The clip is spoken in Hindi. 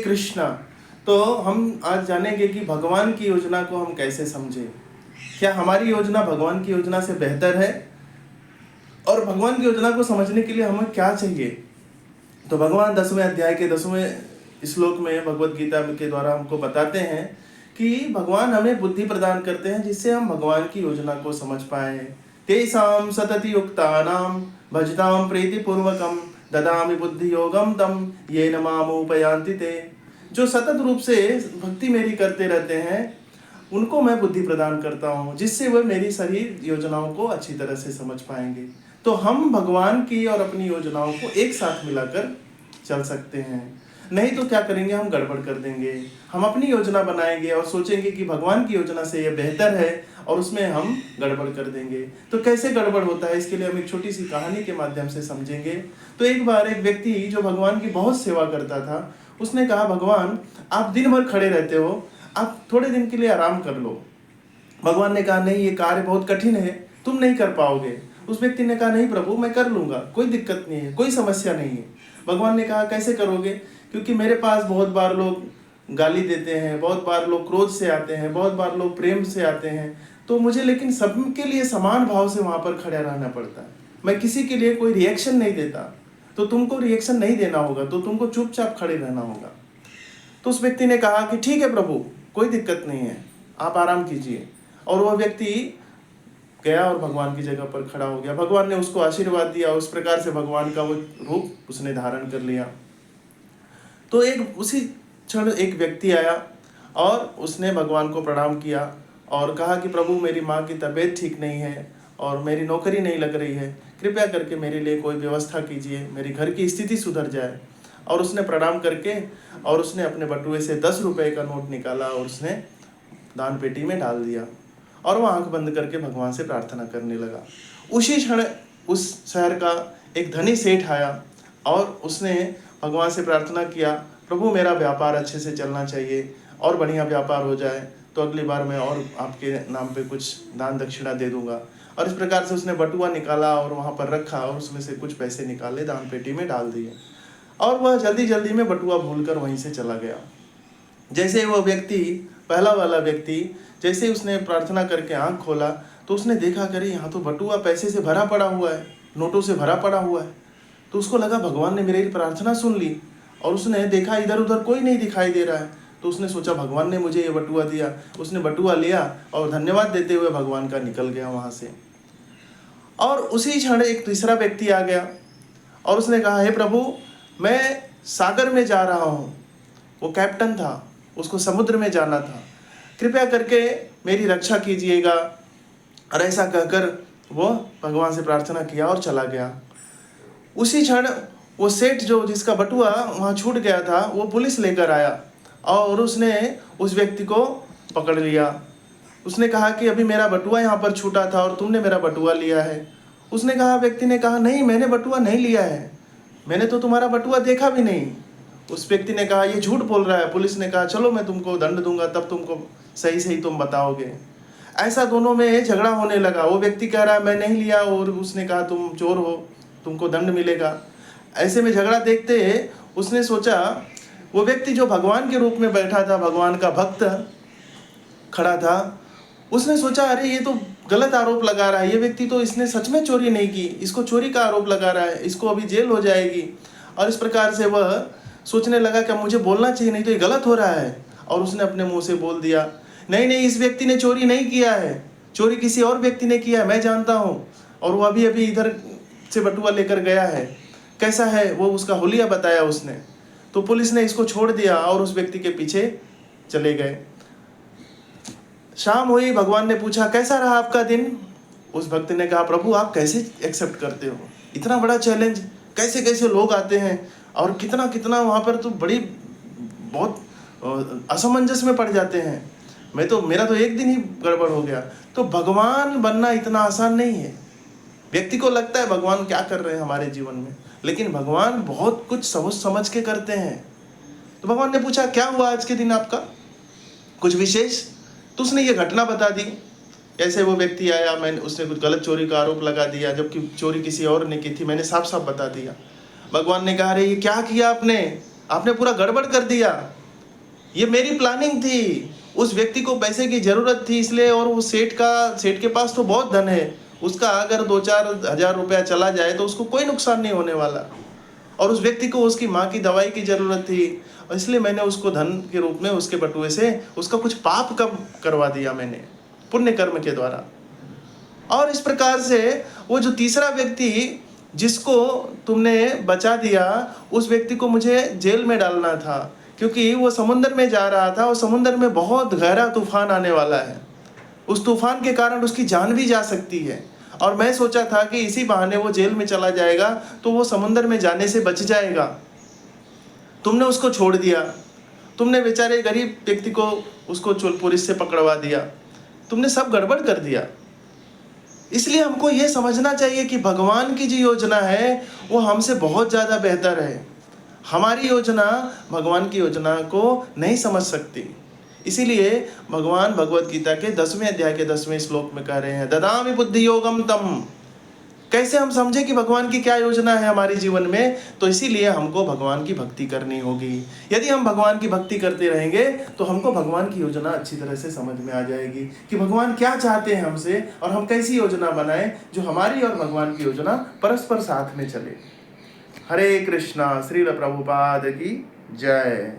कृष्णा। तो हम आज जानेंगे कि भगवान की योजना को हम कैसे समझें। क्या हमारी योजना भगवान की योजना से बेहतर है? और भगवान की योजना को समझने के लिए हमें क्या चाहिए? तो भगवान 10वें अध्याय के 10वें श्लोक में भगवत गीता के द्वारा हमको बताते हैं कि भगवान हमें बुद्धि प्रदान करते हैं जिससे हम भगवान की योजना को समझ पाए। तेषां सतति युक्तानां भजतां प्रीतिपूर्वकं ददामि बुद्धि योगम तम येन मामुपयान्ति ते। जो सतत रूप से भक्ति मेरी करते रहते हैं उनको मैं बुद्धि प्रदान करता हूँ जिससे वह मेरी सारी योजनाओं को अच्छी तरह से समझ पाएंगे। तो हम भगवान की और अपनी योजनाओं को एक साथ मिलाकर चल सकते हैं। नहीं तो क्या करेंगे, हम गड़बड़ कर देंगे। हम अपनी योजना बनाएंगे और सोचेंगे कि भगवान की योजना से यह बेहतर है और उसमें हम गड़बड़ कर देंगे। तो कैसे गड़बड़ होता है इसके लिए हम एक छोटी सी कहानी के माध्यम से समझेंगे। तो एक बार एक व्यक्ति जो भगवान की बहुत सेवा करता था उसने कहा, भगवान आप दिन भर खड़े रहते हो, आप थोड़े दिन के लिए आराम कर लो। भगवान ने कहा, नहीं, ये कार्य बहुत कठिन है, तुम नहीं कर पाओगे। उस व्यक्ति ने कहा, नहीं प्रभु, मैं कर लूंगा, कोई दिक्कत नहीं है, कोई समस्या नहीं है। भगवान ने कहा, कैसे करोगे? क्योंकि मेरे पास बहुत बार लोग गाली देते हैं, बहुत बार लोग क्रोध से आते हैं, बहुत बार लोग प्रेम से आते हैं, तो मुझे लेकिन सबके लिए समान भाव से वहां पर खड़ा रहना पड़ता है। मैं किसी के लिए कोई रिएक्शन नहीं देता, तो तुमको रिएक्शन नहीं देना होगा, तो तुमको चुपचाप खड़े रहना होगा। तो उस व्यक्ति ने कहा कि ठीक है प्रभु, कोई दिक्कत नहीं है, आप आराम कीजिए। और वह व्यक्ति गया और भगवान की जगह पर खड़ा हो गया। भगवान ने उसको आशीर्वाद दिया, उस प्रकार से भगवान का वो रूप उसने धारण कर लिया। तो उसी क्षण एक व्यक्ति आया और उसने भगवान को प्रणाम किया और कहा कि प्रभु, मेरी माँ की तबीयत ठीक नहीं है और मेरी नौकरी नहीं लग रही है, कृपया करके मेरे लिए कोई व्यवस्था कीजिए, मेरी घर की स्थिति सुधर जाए। और उसने प्रणाम करके और उसने अपने बटुए से 10 रुपए का नोट निकाला और उसने दान पेटी में डाल दिया और वो आंख बंद करके भगवान से प्रार्थना करने लगा। उसी क्षण उस शहर का एक धनी सेठ आया और उसने भगवान से प्रार्थना किया, प्रभु मेरा व्यापार अच्छे से चलना चाहिए और बढ़िया व्यापार हो जाए तो अगली बार मैं और आपके नाम पे कुछ दान दक्षिणा दे दूंगा। और इस प्रकार से उसने बटुआ निकाला और वहाँ पर रखा और उसमें से कुछ पैसे निकाले, दान पेटी में डाल दिए और वह जल्दी जल्दी में बटुआ भूलकर वहीं से चला गया। जैसे वह व्यक्ति, पहला वाला व्यक्ति, जैसे उसने प्रार्थना करके आंख खोला तो उसने देखा, करे यहाँ तो बटुआ पैसे से भरा पड़ा हुआ है, नोटों से भरा पड़ा हुआ है। तो उसको लगा भगवान ने मेरी प्रार्थना सुन ली और उसने देखा इधर उधर कोई नहीं दिखाई दे रहा है। तो उसने सोचा भगवान ने मुझे ये बटुआ दिया। उसने बटुआ लिया और धन्यवाद देते हुए भगवान का निकल गया वहाँ से। और उसी क्षण एक तीसरा व्यक्ति आ गया और उसने कहा, हे प्रभु, मैं सागर में जा रहा हूँ। वो कैप्टन था, उसको समुद्र में जाना था, कृपया करके मेरी रक्षा कीजिएगा। और ऐसा कहकर वो भगवान से प्रार्थना किया और चला गया। उसी क्षण वो सेठ जिसका बटुआ वहाँ छूट गया था, वो पुलिस लेकर आया और उसने उस व्यक्ति को पकड़ लिया। उसने कहा कि अभी मेरा बटुआ यहाँ पर छूटा था और तुमने मेरा बटुआ लिया है। उसने कहा, व्यक्ति ने कहा, नहीं, मैंने बटुआ नहीं लिया है, मैंने तो तुम्हारा बटुआ देखा भी नहीं। उस व्यक्ति ने कहा, ये झूठ बोल रहा है। पुलिस ने कहा, चलो मैं तुमको दंड दूंगा, तब तुमको सही सही तुम बताओगे। ऐसा दोनों में झगड़ा होने लगा। वो व्यक्ति कह रहा है मैं नहीं लिया और उसने कहा तुम चोर हो, तुमको दंड मिलेगा। ऐसे में झगड़ा देखते उसने सोचा, वो व्यक्ति जो भगवान के रूप में बैठा था, भगवान का भक्त खड़ा था, उसने सोचा, अरे ये तो गलत आरोप लगा रहा है, ये व्यक्ति तो इसने सच में चोरी नहीं की, इसको चोरी का आरोप लगा रहा है, इसको अभी जेल हो जाएगी। और इस प्रकार से वह सोचने लगा कि मुझे बोलना चाहिए, नहीं तो ये गलत हो रहा है। और उसने अपने मुंह से बोल दिया, नहीं नहीं, इस व्यक्ति ने चोरी नहीं किया है, चोरी किसी और व्यक्ति ने किया है, मैं जानता हूँ, और वो अभी अभी इधर से बटुआ लेकर गया है। कैसा है वो उसका हुलिया बताया उसने। तो पुलिस ने इसको छोड़ दिया और उस व्यक्ति के पीछे चले गए। शाम हुई, भगवान ने पूछा, कैसा रहा आपका दिन? उस भक्त ने कहा, प्रभु आप कैसे एक्सेप्ट करते हो, इतना बड़ा चैलेंज, कैसे कैसे लोग आते हैं और कितना कितना वहाँ पर तो बहुत असमंजस में पड़ जाते हैं। मेरा तो एक दिन ही गड़बड़ हो गया। तो भगवान बनना इतना आसान नहीं है। व्यक्ति को लगता है भगवान क्या कर रहे हैं हमारे जीवन में, लेकिन भगवान बहुत कुछ सोच समझ के करते हैं। तो भगवान ने पूछा, क्या हुआ आज के दिन आपका, कुछ विशेष? तो उसने ये घटना बता दी। ऐसे वो व्यक्ति आया, उसने कुछ गलत चोरी का आरोप लगा दिया, जबकि चोरी किसी और ने की थी, मैंने साफ साफ बता दिया। भगवान ने कहा, अरे ये क्या किया आपने, आपने पूरा गड़बड़ कर दिया। ये मेरी प्लानिंग थी, उस व्यक्ति को पैसे की ज़रूरत थी इसलिए, और वो सेठ के पास तो बहुत धन है, उसका अगर 2-4 हज़ार रुपया चला जाए तो उसको कोई नुकसान नहीं होने वाला। और उस व्यक्ति को उसकी माँ की दवाई की ज़रूरत थी, और इसलिए मैंने उसको धन के रूप में उसके बटुए से उसका कुछ पाप कम करवा दिया मैंने, पुण्य कर्म के द्वारा। और इस प्रकार से वो जो तीसरा व्यक्ति जिसको तुमने बचा दिया, उस व्यक्ति को मुझे जेल में डालना था, क्योंकि वो समुद्र में जा रहा था और समुद्र में बहुत गहरा तूफान आने वाला है। उस तूफान के कारण उसकी जान भी जा सकती है, और मैं सोचा था कि इसी बहाने वो जेल में चला जाएगा तो वो समुद्र में जाने से बच जाएगा। तुमने उसको छोड़ दिया, तुमने बेचारे गरीब व्यक्ति को उसको पुलिस से पकड़वा दिया, तुमने सब गड़बड़ कर दिया। इसलिए हमको ये समझना चाहिए कि भगवान की जो योजना है वो हमसे बहुत ज़्यादा बेहतर है। हमारी योजना भगवान की योजना को नहीं समझ सकती। इसीलिए भगवान भगवत गीता के 10वें अध्याय के 10वें श्लोक में कह रहे हैं, ददामि बुद्धि योगम तम। कैसे हम समझे कि भगवान की क्या योजना है हमारे जीवन में? तो इसीलिए हमको भगवान की भक्ति करनी होगी। यदि हम भगवान की भक्ति करते रहेंगे तो हमको भगवान की योजना अच्छी तरह से समझ में आ जाएगी कि भगवान क्या चाहते हैं हमसे, और हम कैसी योजना बनाएं जो हमारी और भगवान की योजना परस्पर साथ में चले। हरे कृष्णा। श्रील प्रभुपाद की जय।